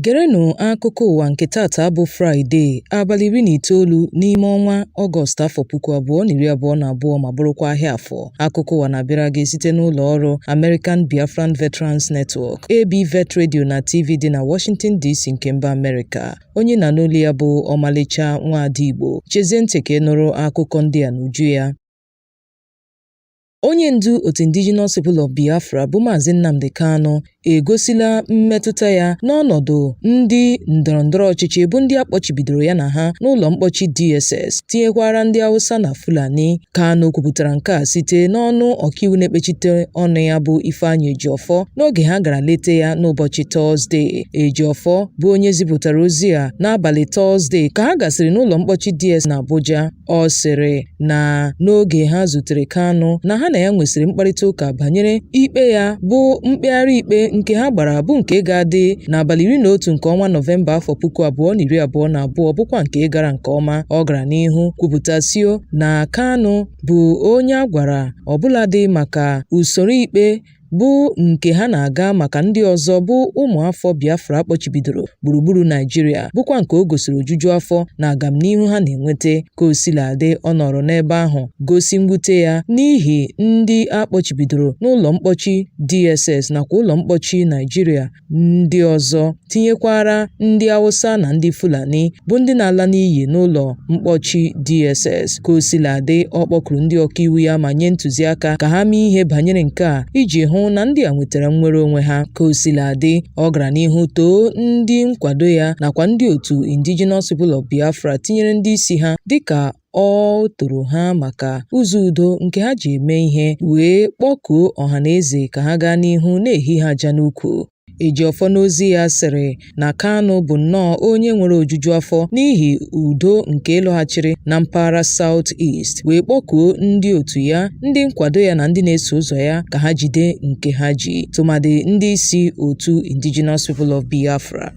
Gerenụ akụkọ ụwa nke tata bụ Fraịde, abalị 19 n'ime ọnwa Ọgọst afọ 2022 ma bụrụkwa ahịa afọ. Akụkọ ụwa na-abịara gị site n'ụlọ ọrụ American Biafran Veterans Network, ABVet Radio na TV dị na Washington DC nke mba Amerịka. Onye na n'olu ya bụ Omalicha Nwada Igbo. Chezie ntị ka ị nụrụ akụkọ ndị a n'uju ya. Onye ndu otu Indigenous People of Biafra bụ Maazị Nnamdi Kanu egosila mmetụta ya n'ọnọdụ ndị ndọrọndọrọ ọchịchị bụ ndị akpọchibidoro ya na ha n'ụlọ mkpọchi DSS tinyekwara ndị Hausa na Fulani. Kanu kwupụtara nke a site n'ọnụ ọkaiwu na-ekpechite ọnụ ya bụ Ifeanyị Ejiofor n'oge ha gara leta ya n'ụbọchị Tọzdee. Ejiofor bụ onye zipụtara ozi a n'abalị Tọzdee ka ha gasịrị n'ụlọ mkpọchi DS na Abuja. Ọ sịrị na n'oge ha zutere Kanu na ha na ya nwesịrị mkparịta ụka banyere ikpe ya bụ mkpegharị ikpe nke ha gbara bụ nke ga-adị n'abalị 11 nke ọnwa Nọvemba afọ 2022 bụkwa nke gara nke ọma. Ọ gara n'ihu kwupụtasịo na Kanu bụ onye a gwara ọbụladị maka usoro ikpe bụ nke ha na-aga maka ndị ọzọ bụ ụmụafọ Biafra akpọchibidoro gburugburu Naijiria bụkwa nke o gosiri ojuju afọ na agamnihu ha na-enweta. Ka o siladị, ọ nọrọ n'ebe ahụ gosi mwute ya n'ihi ndị akpọchibidoro n'ụlọ mkpọchi DSS nakwa ụlọ mkpọchi Naijiria ndị ọzọ tinyekwara ndị Hausa na ndị Fulani bụ ndị na-ala n'iyi n'ụlọ mkpọchi DSS. Ka o siladị, ọ kpọkuru ndị ọkaiwu ya ma nye ntụziaka ka ha mee ihe banyere nke a iji hụ na ndị a nwetara nnwere onwe ha. Ka o siladị, ọ gara n'ihu too ndị nkwado ya nakwa ndị otu Indigenous People of Biafra tinyere ndị isi ha dịka ọ toro ha maka ụzọ udo nke ha ji eme ihe, wee kpọkuo ọhaneze ka ha gaa n'ihu na-ehi ha aja n'ukwu. Ejiofor n'ozi ya sịrị na Kanu bụ nnọọ onye nwere ojuju afọ n'ihi udo nke ịlọghachiri na mpaghara South East, wee kpọkuo ndị otu ya, ndị nkwado ya na ndị na-eso ụzọ ya ka ha jide nke ha ji, tụmadị ndị isi otu Indigenous People of Biafra.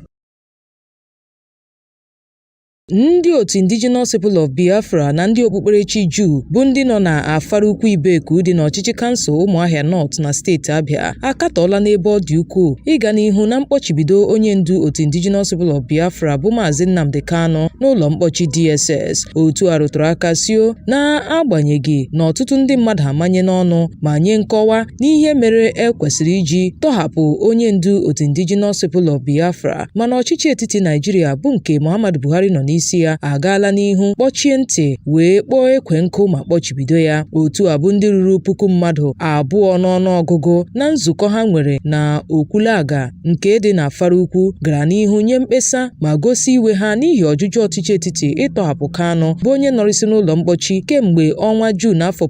Ndị otu Indigenous People of Biafra na ndị okpukperechi Juu bụ ndị nọ na afara ukwu Ibeku dị n'ọchịchị kansụl Ụmụahịa North na steeti Abịa akatọọla n'ebe ọ dị ukwuu ịga n'ihu na mkpọchibido onye ndu otu Indigenous People of Biafra bụ Maazị Nnamdi Kanu n'ụlọ mkpọchi DSS. Otu a rụtụrụ aka sio na-agbanyeghị na ọtụtụ ndị mmadụ amanye n'ọnụ ma nye nkọwa n'ihe mere ekwesịrị iji tọhapụ onye ndu otu Indigenous People of Biafra, mana ọchịchị etiti Naijiria bụ nke Muhammadu Buhari nọ n'isi ya agaala n'ihu kpọchie ntị wee kpọọ ekwe nkụ ma kpọchibido ya. Otu a bụ ndị ruru puku mmadụ 2 n'ọnụọgụgụ na nzukọ ha nwere na Okwulaga nke dị na afara ukwu gara n'ihu nye mkpesa ma gosi iwe ha n'ihi ọjụjụ ọchịchị etiti ịtọhapụ Kanu bụ onye nọrịsị n'ụlọ mkpọchi kemgbe ọnwa Juun afọ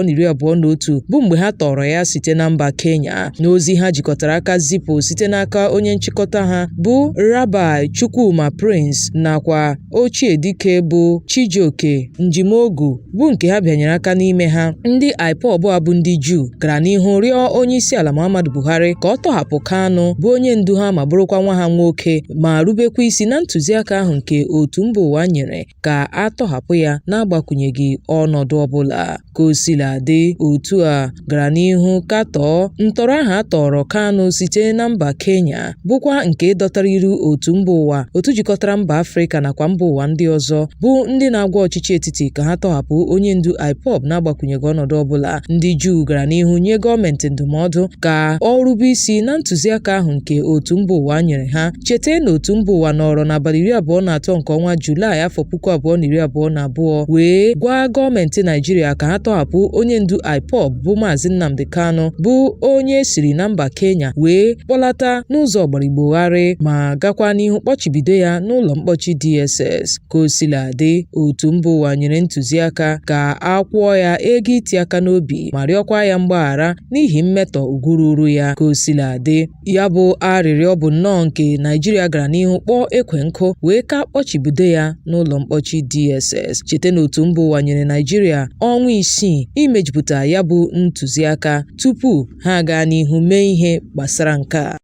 2021 bụ mgbe ha tọrọ ya site na mba Kenya. N'ozi ha jikọtara aka zipụ site n'aka onye nchịkọta ha bụ Rabbi Chukwuma Prince nakwa ochie dike bụ Chijioke Njimogu bụ nke ha bịanyere aka n'ime ha. Ndị IPOB bụ ndị Juu gara n'ihu rịọ onye isi ala Muhammadu Buhari ka ọ tọhapụ Kanu bụ onye ndu ha ma bụrụkwa nwa ha nwoke, ma rubekwa isi na ntụziaka ahụ nke otu mba ụwa nyere ka a tọhapụ ya n'agbakwunyeghị ọnọdụ ọbụla. Ka o siladị, otu a gara n'ihu katọọ ntọrọ ahụ a tọrọ Kanu site na mba Kenya bụkwa nke dọtara iru otu mba ụwa, otu jikọtara mba Afrịka nakwa mba ụwa ndị ọzọ bụ ndị na-agwa ọchịchị etiti ka ha tọhapụ onye ndu IPOB n'agbakwunyeghị ọnọdụ ọbụla. Ndị Juu gara n'ihu nye gọọmenti ndụmọdụ ka ọ rube isi na ntụziaka ahụ nke otu mba ụwa nyere ha. Cheta na otu mba ụwa nọrọ n'abalị 23 nke ọnwa Julaị afọ 2022 wee gwa gọọmenti Naijiria ka ha tọhapụ onye ndu IPOB bụ Maazị Nnamdi Kanu bụ onye siri na mba Kenya wee kpọlata n'ụzọ ọgbarigbogharị ma gakwa n'ihu kpọchibido ya n'ụlọ mkpọchi DSS. Ka o siladị, otu mba ụwa nyere ntụziaka ka a kwụọ ya ego iti aka n'obi ma rịọkwa ya mgbaghara n'ihi mmetọ ugwu ruru ya. Ka o siladị, ya bụ arịrịọ bụ nnọọ nke Naijiria gara n'ihu kpọọ ekwe nkụ wee ka kpọchibido ya n'ụlọ mkpọchi DSS. Cheta na otu mba ụwa nyere Naijiria ọnwa 6 imejupụta ya bụ ntụziaka tupu ha gaa n'ihu mee ihe gbasara nke a.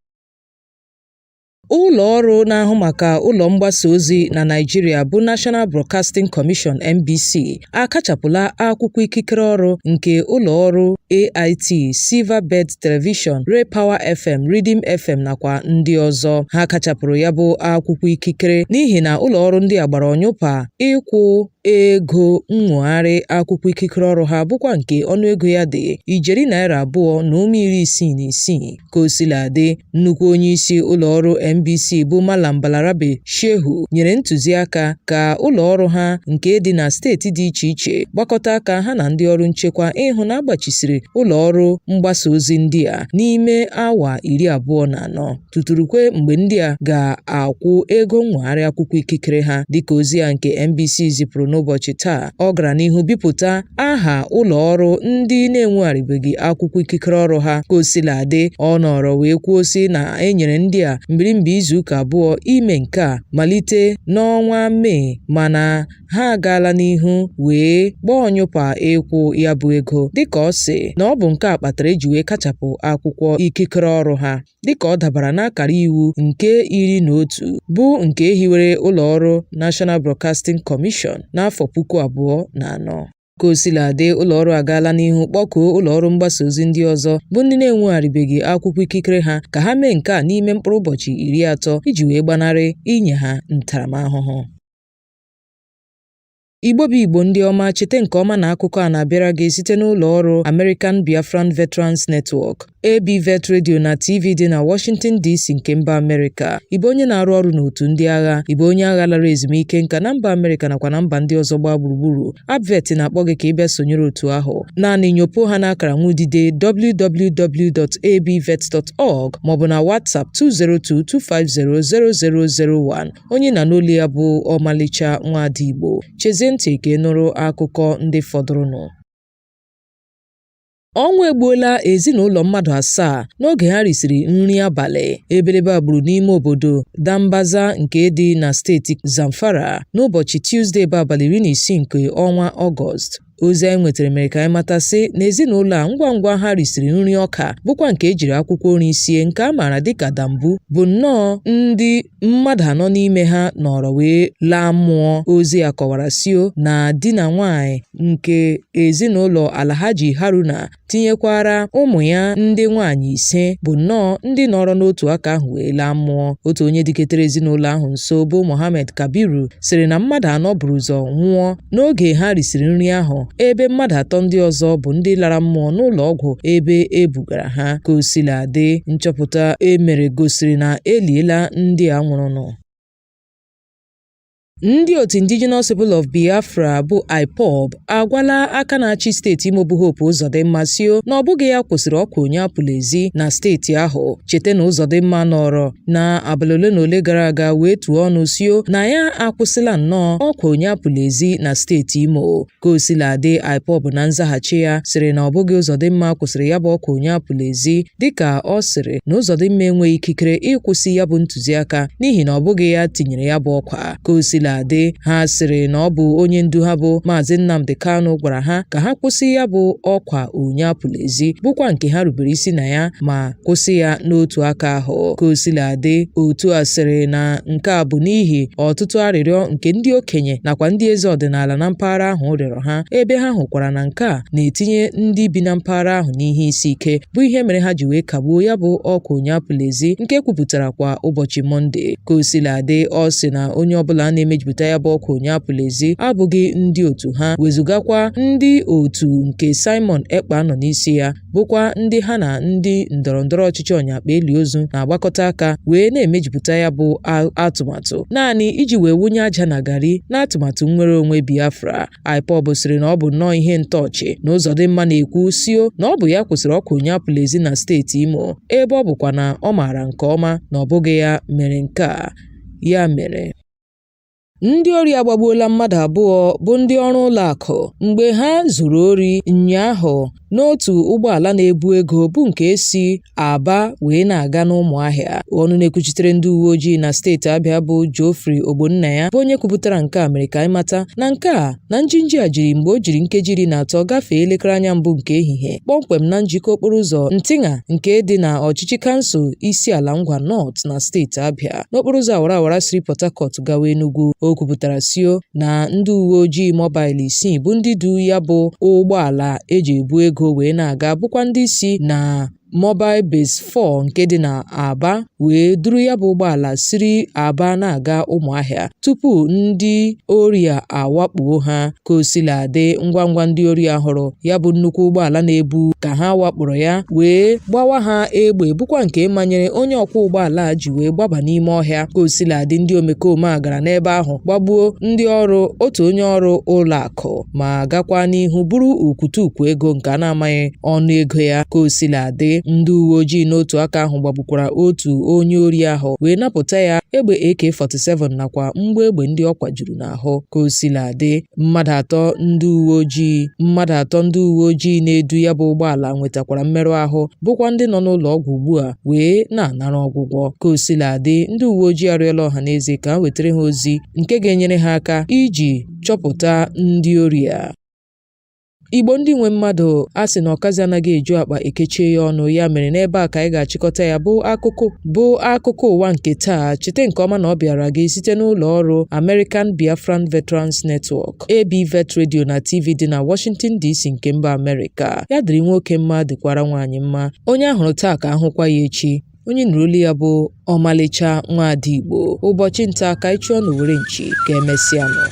ụlọ ọrụ na-ahụ maka ụlọ mgbasa ozi na Naịjirịa bụ National Broadcasting Commission (NBC) akachapụla akwụkwọ ikikere ọrụ nke ụlọ ọrụ AIT, ABVet Television, Ray Power FM, Rhythm FM nakwa ndị ọzọ. Ha kachapụrụ ya bụ akwụkwọ ikikere n'ihi na ụlọ ọrụ ndị a gbara ọnyụpa ịkwụ ego nnwogharị akwụkwọ ikikere ọrụ ha bụkwa nke ọnụego ya dị ijeri naira 2.66. Ka o sila dị, nnukwu onye isi ụlọ ọrụ NBC bụ Malam Balarabe Shehu nyere ntụziaka ka ụlọ ọrụ ha nke dị na steeti dị iche iche gbakọta aka ha na ndị ọrụ nchekwa ịhụ na agbachisiri ụlọ ọrụ mgbasa ozi ndị a n'ime awa 24 tuturukwe mgbe ndị a ga-akwụ ego nnwogharị akwụkwọ ikikere ha. Dịka ozi ya nke NBC zipụrụ n'ụbọchị taa, ọ gara n'ihu bipụta aha ụlọ ọrụ ndị na-enwegharịbeghị akwụkwọ ikikere ọrụ ha. Ka o sila dị, ọ nọrọ wee kwuo sị na enyere ndị a mbirimbi izuụka 2 ime nke a malite n'ọnwa Mee, mana ha agaala n'ihu wee gbaa ọnyụpa ịkwụ ya bụ ego. Dịka ọ sị na ọ bụ nke a kpatara eji wee kachapụ akwụkwọ ikikere ọrụ ha dịka ọ dabara n'akara iwu nke 11 bụ nke hiwere ụlọ ọrụ National Broadcasting Commission n'afọ 2004. Ka o sila dị, ụlọ ọrụ agaala n'ihu kpọkuo ụlọ ọrụ mgbasa ozi ndị ọzọ bụ ndị na-enwegharịbeghị akwụkwọ ikikere ha ka ha mee nke a n'ime mkpụrụ ụbọchị 30 iji wee gbanarị inye ha ntaramahụhụ. Igbo bụ Igbo ndị ọma, chete nke ọma na akụkọ a na-abịara gị site n'ụlọ ọrụ American Biafran Veterans Network ABVet Radio na TV dị na Washington DC nke mba Amerịka. Igbo onye na-arụ ọrụ n'otu ndị agha, Igbo onye agha lara ezumike nka na mba Amerịka nakwa na mba ndị ọzọ gbaa gburugburu. ABVet na-akpọ gị ka ị bịa sonyere otu ahụ. Naanị nyopo ha n'akara nwudide www.abvet.org maọbụ na WhatsApp 202-250-0001. Onye na n'olu ya bụ Omalicha Nwada Igbo. Chezie ntị ka ị nụrụ akụkọ ndị fọdụrụnụ. Ọnwụ egbuola ezinụlọ mmadụ 7 n'oge ha risiri nri abalị. Ebelebe agburu n'ime obodo Dambaza nke dị na steeti Zamfara n'ụbọchị Tuesday bụ abalị 16 nke ọnwa Ọgọst. Ozi anyị nwetara mere ka anyị matasị na ezinụlọ a ngwa ngwa ha risiri nri ọka bụkwa nke ejiri akwụkwọ nri sie nke a maara dịka dambu bụ nnọọ ndị mmadụ 4 n'ime ha nọrọ wee laa mmụọ. Ozi a kọwara sio na di na nwaanyị nke ezinụlọ Alhaji Haruna tinyekwara ụmụ ya ndị nwaanyị 5 bụ nnọọ ndị nọrọ n'otu aka ahụ wee laa mmụọ. Otu onye diketere ezinụlọ ahụ nso bụ Mohammed Kabiru sịrị na mmadụ 4 buru ụzọ nwụọ n'oge ha risiri nri ahụ, ebe mmadụ 3 ndị ọzọ bụ ndị lara mmụọ n'ụlọ ọgwụ ebe ebugara ha. Ka o sila dị, nchọpụta emere gosiri na eliela ndị a nwụrụnụ. Ndị otu Indigenous People of Biafra bụ IPOB agwala aka na-achị steeti Imo bụ Hope Uzodimma sio na ọ bụghị ya kwụsịrị ọkụ onye apụla ezi na steeti ahụ. Chete na Uzodimma nọrọ na abalị ole na ole gara aga wee tuo ọnụ sio na ya akwụsịla nnọọ ọkwa onye apụla ezi na steeti Imo. Ka o sila dị, IPOB na nzaghachi ya sịrị na ọ bụghị Uzodimma kwụsịrị ya bụ ọkwa onye apụla ezi, dịka ọ sịrị na Uzodimma enweghị ikikere ịkwụsị ya bụ ntụziaka n'ihi na ọ bụghị ya tinyere ya bụ ọkwa. Ka o sila dị, ha sịrị na ọ bụ onye ndu ha bụ Maazị Nnamdi Kanu gwara ha ka ha kwụsị ya bụ ọkwa onye apụla ezi bụkwa nke ha rubere isi na ya ma kwụsị ya n'otu aka ahụ. Ka o sila dị, otu a sịrị na nke a bụ n'ihi ọtụtụ arịrịọ nke ndị okenye nakwa ndị eze ọdịnala na mpaghara ahụ rịọrọ ha, ebe ha hụkwara na nke a na-etinye ndị bi na mpaghara ahụ n'ihe isi ike, bụ ihe mere ha ji wee kagbuo ya bụ ọkwa onye apụla ezi nke kwupụtara kwa ụbọchị Mọnde. Ka o sila dị, ọ sị na onye ọbụla na-emejupụta ya bụ ọkwa onye apụla ezi abụghị ndị otu ha, wezugakwa ndị otu nke Simon Ekpa nọ n'isi ya, bụkwa ndị ha na ndị ndọrọndọrọ ọchịchị Ọnyakpa eli ozu na-agbakọta aka wee na-emejupụta ya bụ atụmatụ naanị iji wee wunye aja na garị na atụmatụ nnwere onwe Biafra. IPOB sịrị na ọ bụ nnọọ ihe ntọọchị na Uzodimma na-ekwu sio na ọ bụ ya kwụsịrị ọkwa onye apụla ezi na steeti Imo, ebe ọ bụkwa na ọ maara nke ọma na ọ bụghị ya mere nke a. Ya mere ndị ori agbagbuola mmadụ 2 bụ ndị ọrụ ụlọ akụ mgbe ha zuru ori ụnyaahụ n'otu ụgbọala na-ebu ego bụ nke si Aba wee na-aga n'Ụmụahịa. Ọnụ na-ekwuchitere ndị uwe ojii na steeti Abịa bụ Geoffrey Ogbonnaya bụ onye kwupụtara nke a mere ka anyị mata na nke a na njinji a jiri mgbe o jiri nkeji 13 gafee elekere anya mbụ nke ehihie kpọmkwem na njikọ okporo ụzọ Ntinga nke dị na ọchịchị kansụl isi ala Ngwa North na steeti Abịa n'okporo ụzọ awara awara siri Port Harcourt gawa Enugu. O kwupụtara sio na ndị uwe ojii mobail 6 bụ ndị du ya bụ ụgbọala eji ebu ego wee na-aga bụkwa ndị si na Mobile Base 4 nke dị na Aba wee duru ya bụ ụgbọala siri Aba na-aga Ụmụahịa tupu ndị ori awakpuo ha. Ka o sila dị, ngwa ngwa ndị ori hụrụ ya bụ nnukwu ụgbọala na-ebu ka ha wakporo ya wee gbawa ha egbe bụkwa nke manyere onye ọkwọ ụgbọala ji wee gbaba n'ime ọhịa. Ka o sila dị, ndị omekome a gara n'ebe ahụ gbagbuo ndị ọrụ otu onye ọrụ ụlọ akụ ma gakwa n'ihu buru ukwutukwu ego nke a na-amaghị ọnụ ego ya. Ka o sila dị, ndị uwe ojii n'otu aka ahụ gbagbukwara otu onye ori ahụ wee napụta ya egbe AK-47 nakwa mgbe egbe ndị ọ kwajuru n'ahụ. Ka o sila dị, mmadụ atọ ndị uwe ojii na-edu ya bụ ụgbọala nwetakwara mmerụ ahụ bụkwa ndị nọ n'ụlọ ọgwụ ugbu a wee na-anara ọgwụgwọ. Ka o sila dị, ndị uwe ojii arịọla ọha na eze ka ha wetara ha ozi nke ga-enyere ha aka iji chọpụta ndị ori a. Igbo ndị nwe mmadụ a sị na ọkazi anaghị eju akpa ekechie ya ọnụ, ya mere n'ebe a ka anyị ga-achịkọta ya bụ akụkọ ụwa nke taa. Chete nke ọma na ọ bịara gị site n'ụlọ ọrụ American Biafran Veterans Network ABVet Radio na TV dị na Washington DC nke mba Amerịka. Ya dịrị nwoke mma, dịkwara nwaanyị mma. Onye ahụrụ taa ka ahụkwa ya echi. Onye nụrụ olu ya bụ Omalicha Nwada Igbo. Ụbọchị nta ka anyị chụọ n'Owere nchi ka emesịanụ.